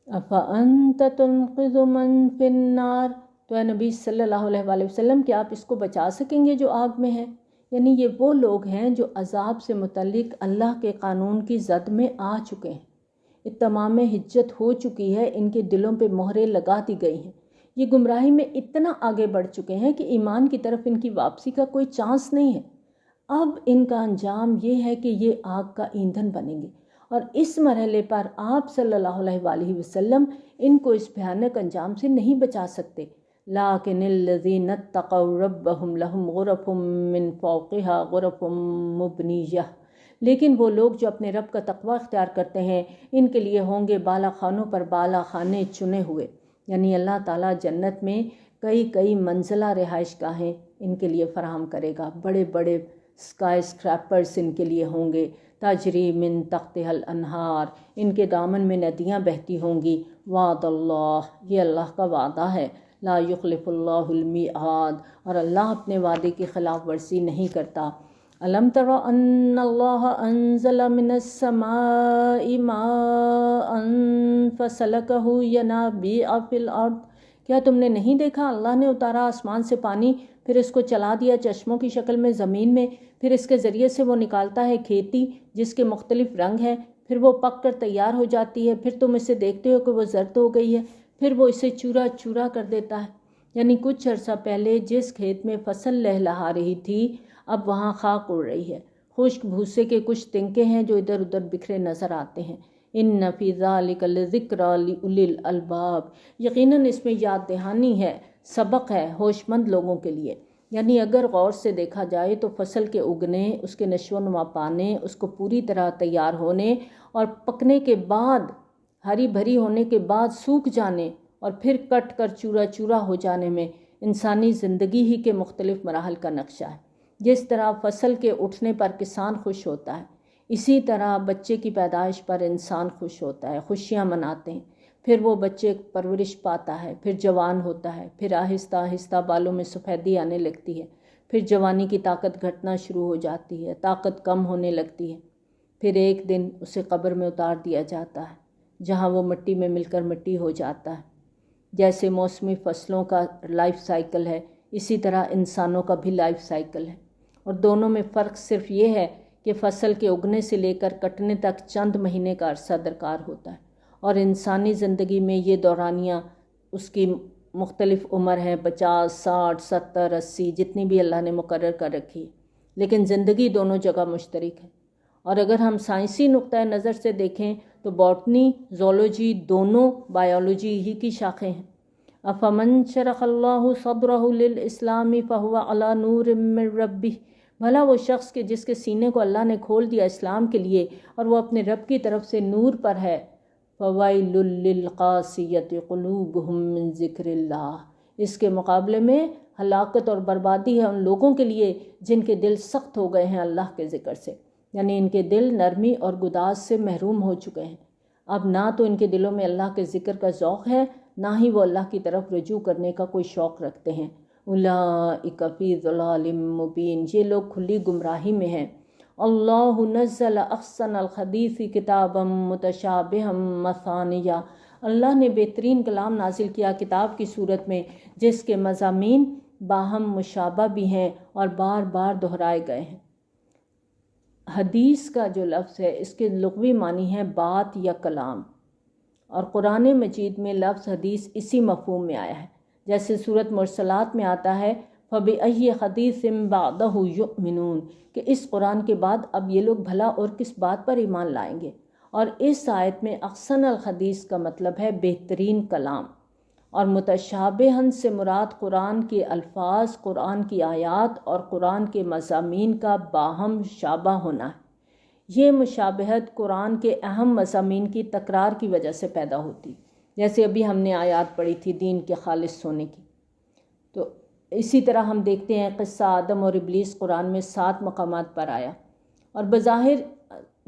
افانت تنقذ من فی النار، تو اے نبی صلی اللہ علیہ وآلہ وسلم کہ آپ اس کو بچا سکیں گے جو آگ میں ہے؟ یعنی یہ وہ لوگ ہیں جو عذاب سے متعلق اللہ کے قانون کی زد میں آ چکے ہیں، اتمام حجت ہو چکی ہے، ان کے دلوں پہ مہریں لگا دی گئی ہیں، یہ گمراہی میں اتنا آگے بڑھ چکے ہیں کہ ایمان کی طرف ان کی واپسی کا کوئی چانس نہیں ہے۔ اب ان کا انجام یہ ہے کہ یہ آگ کا ایندھن بنیں گے، اور اس مرحلے پر آپ صلی اللہ علیہ وآلہ وسلم ان کو اس بھیانک انجام سے نہیں بچا سکتے۔ لیکن الذین اتقوا ربہم لہم غرف من فوقہا غرف مبنیہ، لیکن وہ لوگ جو اپنے رب کا تقوی اختیار کرتے ہیں ان کے لیے ہوں گے بالا خانوں پر بالا خانے چنے ہوئے، یعنی اللہ تعالیٰ جنت میں کئی منزلہ رہائش گاہیں ان کے لیے فراہم کرے گا، بڑے بڑے اسکائی اسکریپرز ان کے لیے ہوں گے، تجری من تحتہا الانہار، ان کے دامن میں ندیاں بہتی ہوں گی۔ وعد اللہ، یہ اللہ کا وعدہ ہے، لا یخلف اللہ المیعاد، اور اللہ اپنے وعدے کی خلاف ورزی نہیں کرتا۔ الم تر ان اللہ انزل من السماء ماء فسلکہ ینابیع فی الارض، کیا تم نے نہیں دیکھا اللہ نے اتارا آسمان سے پانی، پھر اس کو چلا دیا چشموں کی شکل میں زمین میں، پھر اس کے ذریعے سے وہ نکالتا ہے کھیتی جس کے مختلف رنگ ہیں، پھر وہ پک کر تیار ہو جاتی ہے، پھر تم اسے دیکھتے ہو کہ وہ زرد ہو گئی ہے، پھر وہ اسے چورا چورا کر دیتا ہے۔ یعنی کچھ عرصہ پہلے جس کھیت میں فصل لہلہا رہی تھی اب وہاں خاک اڑ رہی ہے، خشک بھوسے کے کچھ تنکے ہیں جو ادھر ادھر بکھرے نظر آتے ہیں۔ ان فی ذلک لذکری لاولی الالباب، یقیناً اس میں یاد دہانی ہے، سبق ہے ہوش مند لوگوں کے لیے۔ یعنی اگر غور سے دیکھا جائے تو فصل کے اگنے، اس کے نشو و نما پانے، اس کو پوری طرح تیار ہونے اور پکنے کے بعد، ہری بھری ہونے کے بعد سوکھ جانے اور پھر کٹ کر چورا چورا ہو جانے میں انسانی زندگی ہی کے مختلف مراحل کا نقشہ ہے۔ جس طرح فصل کے اٹھنے پر کسان خوش ہوتا ہے، اسی طرح بچے کی پیدائش پر انسان خوش ہوتا ہے، خوشیاں مناتے ہیں، پھر وہ بچے پرورش پاتا ہے، پھر جوان ہوتا ہے، پھر آہستہ آہستہ بالوں میں سفیدی آنے لگتی ہے، پھر جوانی کی طاقت گھٹنا شروع ہو جاتی ہے، طاقت کم ہونے لگتی ہے، پھر ایک دن اسے قبر میں اتار دیا جاتا ہے جہاں وہ مٹی میں مل کر مٹی ہو جاتا ہے۔ جیسے موسمی فصلوں کا لائف سائیکل ہے، اسی طرح انسانوں کا بھی لائف سائیکل ہے، اور دونوں میں فرق صرف یہ ہے کہ فصل کے اگنے سے لے کر کٹنے تک چند مہینے کا عرصہ درکار ہوتا ہے، اور انسانی زندگی میں یہ دورانیہ اس کی مختلف عمر ہے، 50، 60، 70، 80، جتنی بھی اللہ نے مقرر کر رکھی ہے، لیکن زندگی دونوں جگہ مشترک ہے۔ اور اگر ہم سائنسی نقطۂ نظر سے دیکھیں تو باٹنی، زولوجی دونوں بایولوجی ہی کی شاخیں ہیں۔ افمن شرح اللہ صدرہ للاسلام فہو علی نور من ربہ، بھلا وہ شخص کہ جس کے سینے کو اللہ نے کھول دیا اسلام کے لیے اور وہ اپنے رب کی طرف سے نور پر ہے۔ فویل للقاسیۃ قلوبہم من ذکر اللہ، اس کے مقابلے میں ہلاکت اور بربادی ہے ان لوگوں کے لیے جن کے دل سخت ہو گئے ہیں اللہ کے ذکر سے، یعنی ان کے دل نرمی اور گداز سے محروم ہو چکے ہیں۔ اب نہ تو ان کے دلوں میں اللہ کے ذکر کا ذوق ہے، نہ ہی وہ اللہ کی طرف رجوع کرنے کا کوئی شوق رکھتے ہیں۔ اولئک فی ضلال مبین، یہ لوگ کھلی گمراہی میں ہیں۔ اللہ نزل احسن الحدیث کتابا متشابہا مثانیہ، اللہ نے بہترین کلام نازل کیا کتاب کی صورت میں جس کے مضامین باہم مشابہ بھی ہیں اور بار بار دہرائے گئے ہیں۔ حدیث کا جو لفظ ہے اس کے لغوی معنی ہے بات یا کلام، اور قرآن مجید میں لفظ حدیث اسی مفہوم میں آیا ہے، جیسے سورۃ مرسلات میں آتا ہے فَبِأَيِّ حَدِيثٍ بَعْدَهُ يُؤْمِنُونَ، کہ اس قرآن کے بعد اب یہ لوگ بھلا اور کس بات پر ایمان لائیں گے۔ اور اس آیت میں احسن الحدیث کا مطلب ہے بہترین کلام، اور متشابہن سے مراد قرآن کے الفاظ، قرآن کی آیات اور قرآن کے مضامین کا باہم شابہ ہونا ہے۔ یہ مشابہت قرآن کے اہم مضامین کی تکرار کی وجہ سے پیدا ہوتی، جیسے ابھی ہم نے آیات پڑھی تھی دین کے خالص ہونے کی۔ تو اسی طرح ہم دیکھتے ہیں قصہ آدم اور ابلیس قرآن میں 7 مقامات پر آیا، اور بظاہر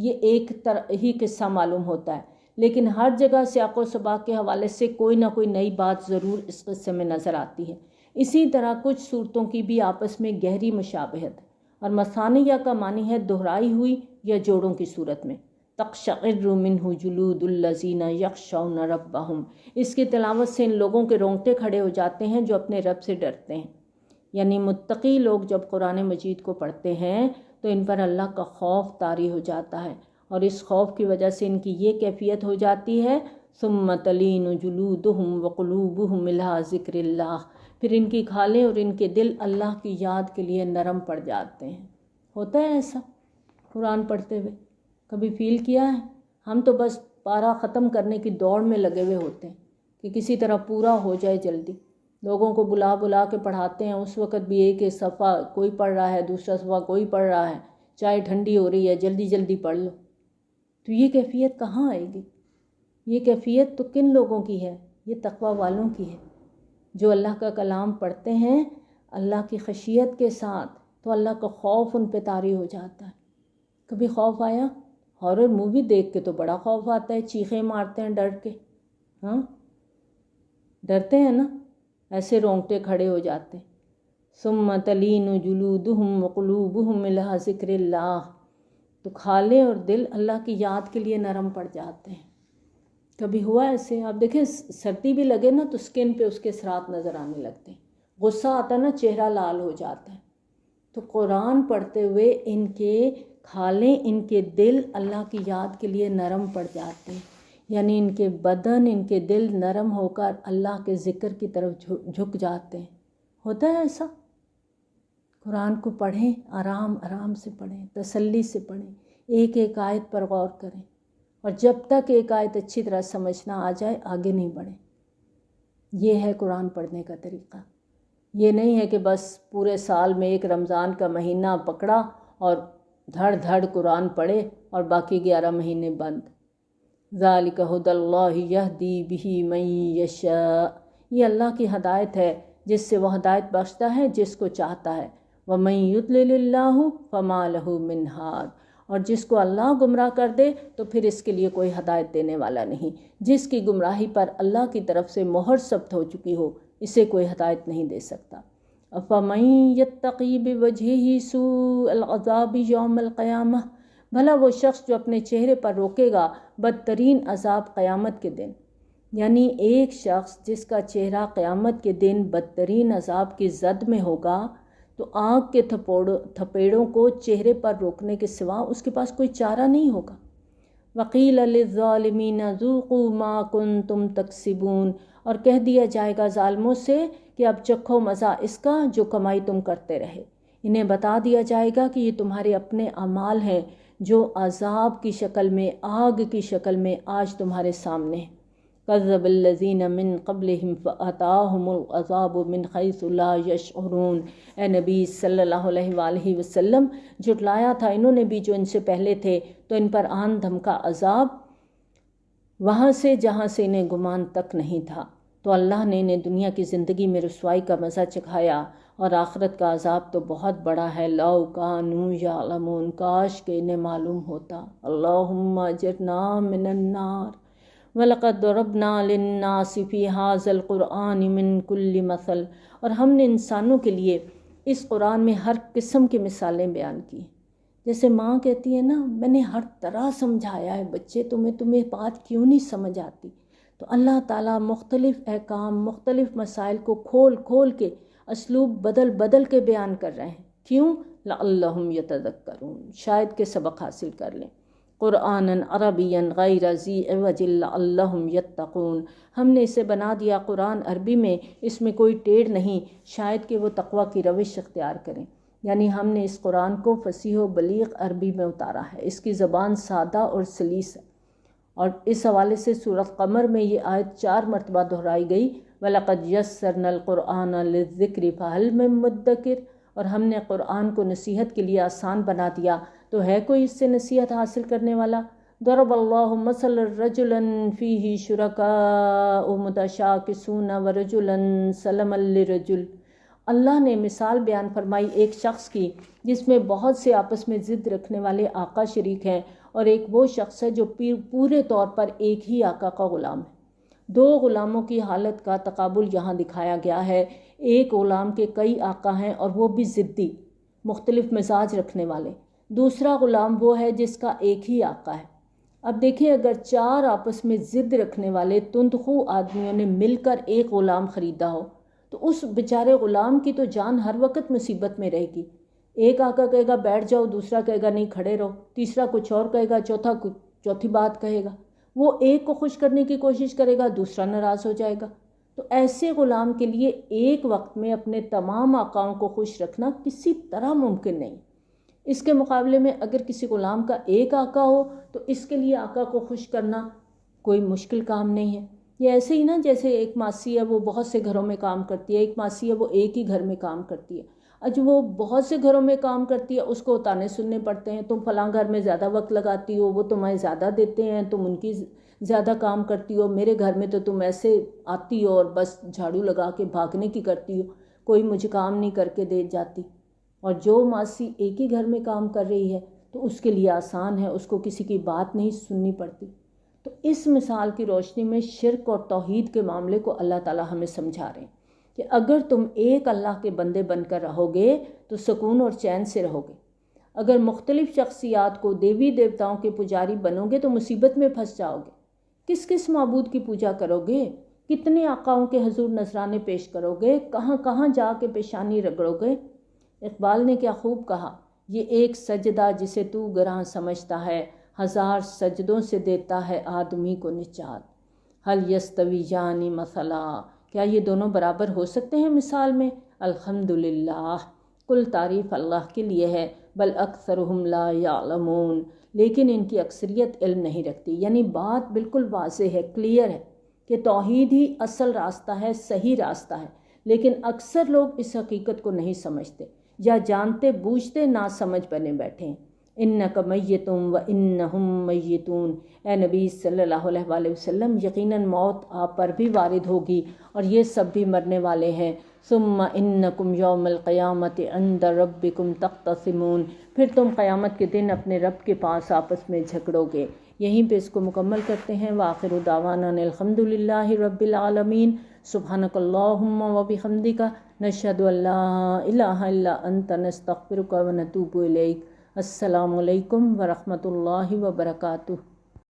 یہ ایک طرح ہی قصہ معلوم ہوتا ہے، لیکن ہر جگہ سیاق و سباق کے حوالے سے کوئی نہ کوئی نئی بات ضرور اس قصے میں نظر آتی ہے۔ اسی طرح کچھ صورتوں کی بھی آپس میں گہری مشابہت، اور مثانیہ کا معنی ہے دہرائی ہوئی یا جوڑوں کی صورت میں۔ تقشعر منہ جلود الذین یخشون ربہم، اس کی تلاوت سے ان لوگوں کے رونگٹے کھڑے ہو جاتے ہیں جو اپنے رب سے ڈرتے ہیں۔ یعنی متقی لوگ جب قرآن مجید کو پڑھتے ہیں تو ان پر اللہ کا خوف طاری ہو جاتا ہے، اور اس خوف کی وجہ سے ان کی یہ کیفیت ہو جاتی ہے ثم تلین جلودہم وقلوبہم الی ذکر اللہ، پھر ان کی کھالیں اور ان کے دل اللہ کی یاد کے لیے نرم پڑ جاتے ہیں۔ ہوتا ہے ایسا قرآن پڑھتے ہوئے؟ کبھی فیل کیا ہے؟ ہم تو بس پارہ ختم کرنے کی دوڑ میں لگے ہوئے ہوتے ہیں کہ کسی طرح پورا ہو جائے جلدی۔ لوگوں کو بلا بلا کے پڑھاتے ہیں، اس وقت بھی ایک صفحہ کوئی پڑھ رہا ہے، دوسرا صفحہ کوئی پڑھ رہا ہے، چائے ٹھنڈی ہو رہی ہے، جلدی جلدی پڑھ لو۔ تو یہ کیفیت کہاں آئے گی؟ یہ کیفیت تو کن لوگوں کی ہے؟ یہ تقوی والوں کی ہے، جو اللہ کا کلام پڑھتے ہیں اللہ کی خشیت کے ساتھ، تو اللہ کا خوف ان پہ طاری ہو جاتا ہے۔ کبھی خوف آیا؟ ہارر مووی دیکھ کے تو بڑا خوف آتا ہے، چیخیں مارتے ہیں ڈر کے، ہاں ڈرتے ہیں نا، ایسے رونگٹے کھڑے ہو جاتے ہیں۔ ثم تلین جلودہم وقلوبہم الی ذکر اللہ، تو کھالیں اور دل اللہ کی یاد کے لیے نرم پڑ جاتے ہیں۔ کبھی ہوا ایسے؟ آپ دیکھیں سردی بھی لگے نا تو سکن پہ اس کے اثرات نظر آنے لگتے ہیں، غصہ آتا ہے نا چہرہ لال ہو جاتا ہے۔ تو قرآن پڑھتے ہوئے ان کے کھالیں، ان کے دل اللہ کی یاد کے لیے نرم پڑ جاتے ہیں، یعنی ان کے بدن، ان کے دل نرم ہو کر اللہ کے ذکر کی طرف جھک جاتے ہیں۔ ہوتا ہے ایسا؟ قرآن کو پڑھیں، آرام آرام سے پڑھیں، تسلی سے پڑھیں، ایک ایک آیت پر غور کریں، اور جب تک ایک آیت اچھی طرح سمجھ نہ آ جائے آگے نہیں بڑھیں۔ یہ ہے قرآن پڑھنے کا طریقہ۔ یہ نہیں ہے کہ بس پورے سال میں ایک رمضان کا مہینہ پکڑا اور دھڑ دھڑ قرآن پڑھے اور باقی 11 مہینے بند۔ ذالک ھدی اللہ یہدی بہ من یشاء، یہ اللہ کی ہدایت ہے جس سے وہ ہدایت بخشتا ہے جس کو چاہتا ہے۔ ومن یضلل اللہ فما لہ من ہاد، اور جس کو اللہ گمراہ کر دے تو پھر اس کے لیے کوئی ہدایت دینے والا نہیں۔ جس کی گمراہی پر اللہ کی طرف سے مہر ثبت ہو چکی ہو اسے کوئی ہدایت نہیں دے سکتا۔ افمن یتقی بوجہہ سوء العذاب یوم القیامہ، بھلا وہ شخص جو اپنے چہرے پر روکے گا بدترین عذاب قیامت کے دن، یعنی ایک شخص جس کا چہرہ قیامت کے دن بدترین عذاب کی زد میں ہوگا تو آگ کے تھپیڑوں کو چہرے پر روکنے کے سوا اس کے پاس کوئی چارہ نہیں ہوگا۔ وقیل للظالمین ذوقوا ما کنتم تکسبون، اور کہہ دیا جائے گا ظالموں سے کہ اب چکھو مزہ اس کا جو کمائی تم کرتے رہے۔ انہیں بتا دیا جائے گا کہ یہ تمہارے اپنے اعمال ہیں جو عذاب کی شکل میں، آگ کی شکل میں آج تمہارے سامنے ہیں۔ کذب الذین من قبلہم فأتاہم العذاب من حیث لا یشعرون، اے نبی صلی اللہ علیہ وآلہ وسلم، جھٹلایا تھا انہوں نے بھی جو ان سے پہلے تھے، تو ان پر آن دھمکا عذاب وہاں سے جہاں سے انہیں گمان تک نہیں تھا۔ تو اللہ نے انہیں دنیا کی زندگی میں رسوائی کا مزہ چکھایا، اور آخرت کا عذاب تو بہت بڑا ہے۔ لو کانوا یعلمون، کاش کہ انہیں معلوم ہوتا۔ اللہم اجرنا من النار وَلَقَدْ ضَرَبْنَا لِلنَّاسِ فِي هَذَا الْقُرْآنِ مِنْ كُلِّ مَثَلٍ، اور ہم نے انسانوں کے لیے اس قرآن میں ہر قسم کی مثالیں بیان کی۔ جیسے ماں کہتی ہے نا، میں نے ہر طرح سمجھایا ہے بچے، تمہیں بات کیوں نہیں سمجھ آتی؟ تو اللہ تعالیٰ مختلف احکام، مختلف مسائل کو کھول کھول کے، اسلوب بدل بدل کے بیان کر رہے ہیں۔ کیوں؟ لعلہم یتذکرون، شاید کہ سبق حاصل کر لیں۔ قرآناً عربیاً غیر ذی عوج لعلہم یتقون، ہم نے اسے بنا دیا قرآن عربی میں، اس میں کوئی ٹیڑھ نہیں، شاید کہ وہ تقوی کی روش اختیار کریں۔ یعنی ہم نے اس قرآن کو فصیح و بلیغ عربی میں اتارا ہے، اس کی زبان سادہ اور سلیس ہے۔ اور اس حوالے سے سورۃ قمر میں یہ آیت 4 مرتبہ دہرائی گئی، وَلَقَدْ يَسَّرْنَا الْقُرْآنَ لِلذِّكْرِ فَهَلْ مِن مُدَّكِرٍ، اور ہم نے قرآن کو نصیحت کے لیے آسان بنا دیا، تو ہے کوئی اس سے نصیحت حاصل کرنے والا؟ ضرب اللہ مثلا رجلا فیہ شرکاء متشاکسون ورجلا سلما لرجل، اللہ نے مثال بیان فرمائی ایک شخص کی جس میں بہت سے آپس میں ضد رکھنے والے آقا شریک ہیں، اور ایک وہ شخص ہے جو پورے طور پر ایک ہی آقا کا غلام ہے۔ 2 غلاموں کی حالت کا تقابل یہاں دکھایا گیا ہے۔ ایک غلام کے کئی آقا ہیں اور وہ بھی ضدی، مختلف مزاج رکھنے والے۔ دوسرا غلام وہ ہے جس کا ایک ہی آقا ہے۔ اب دیکھیں اگر 4 آپس میں ضد رکھنے والے تندخو آدمیوں نے مل کر ایک غلام خریدا ہو تو اس بیچارے غلام کی تو جان ہر وقت مصیبت میں رہے گی۔ ایک آقا کہے گا بیٹھ جاؤ، دوسرا کہے گا نہیں کھڑے رہو، تیسرا کچھ اور کہے گا، چوتھا چوتھی بات کہے گا۔ وہ ایک کو خوش کرنے کی کوشش کرے گا، دوسرا ناراض ہو جائے گا۔ تو ایسے غلام کے لیے ایک وقت میں اپنے تمام آقاؤں کو خوش رکھنا کسی طرح ممکن نہیں۔ اس کے مقابلے میں اگر کسی غلام کا ایک آقا ہو تو اس کے لیے آقا کو خوش کرنا کوئی مشکل کام نہیں ہے۔ یہ ایسے ہی نا جیسے ایک ماسی ہے وہ بہت سے گھروں میں کام کرتی ہے، ایک ماسی ہے وہ ایک ہی گھر میں کام کرتی ہے۔ جو وہ بہت سے گھروں میں کام کرتی ہے اس کو تانے سننے پڑتے ہیں، تم فلاں گھر میں زیادہ وقت لگاتی ہو، وہ تمہیں زیادہ دیتے ہیں، تم ان کی زیادہ کام کرتی ہو، میرے گھر میں تو تم ایسے آتی ہو اور بس جھاڑو لگا کے بھاگنے کی کرتی ہو، کوئی مجھے کام نہیں کر کے دے جاتی۔ اور جو ماسی ایک ہی گھر میں کام کر رہی ہے تو اس کے لیے آسان ہے، اس کو کسی کی بات نہیں سننی پڑتی۔ تو اس مثال کی روشنی میں شرک اور توحید کے معاملے کو اللہ تعالیٰ ہمیں سمجھا رہے ہیں کہ اگر تم ایک اللہ کے بندے بن کر رہو گے تو سکون اور چین سے رہو گے۔ اگر مختلف شخصیات کو دیوی دیوتاؤں کے پجاری بنو گے تو مصیبت میں پھنس جاؤ گے۔ کس کس معبود کی پوجا کرو گے؟ کتنے آقاؤں کے حضور نذرانے پیش کرو گے؟ کہاں کہاں جا کے پیشانی رگڑو گے؟ اقبال نے کیا خوب کہا، یہ ایک سجدہ جسے تو گراں سمجھتا ہے، 1000 سجدوں سے دیتا ہے آدمی کو نجات۔ حل یستویان مثلا، کیا یہ دونوں برابر ہو سکتے ہیں مثال میں؟ الحمدللہ، کل تعریف اللہ کے لیے ہے، بل اکثرہم لا یعلمون، لیکن ان کی اکثریت علم نہیں رکھتی۔ یعنی بات بالکل واضح ہے، کلیئر ہے کہ توحید ہی اصل راستہ ہے، صحیح راستہ ہے، لیکن اکثر لوگ اس حقیقت کو نہیں سمجھتے یا جانتے بوجھتے نہ سمجھ بنے بیٹھے ہیں۔ انک میت و انہم میتون، اے نبی صلی اللہ علیہ وآلہ وسلم یقیناً موت آپ پر بھی وارد ہوگی اور یہ سب بھی مرنے والے ہیں۔ ثم انکم یوم القیامت عند ربکم تختصمون، پھر تم قیامت کے دن اپنے رب کے پاس آپس میں جھگڑو گے۔ یہیں پہ اس کو مکمل کرتے ہیں۔ وآخر دعوانا الحمدللہ رب العالمین، سبحانک اللہم و بحمدک، نشہد ان لا الہ الا انت، نستغفرک و نتوب الیک۔ السلام علیکم ورحمۃ اللہ وبرکاتہ۔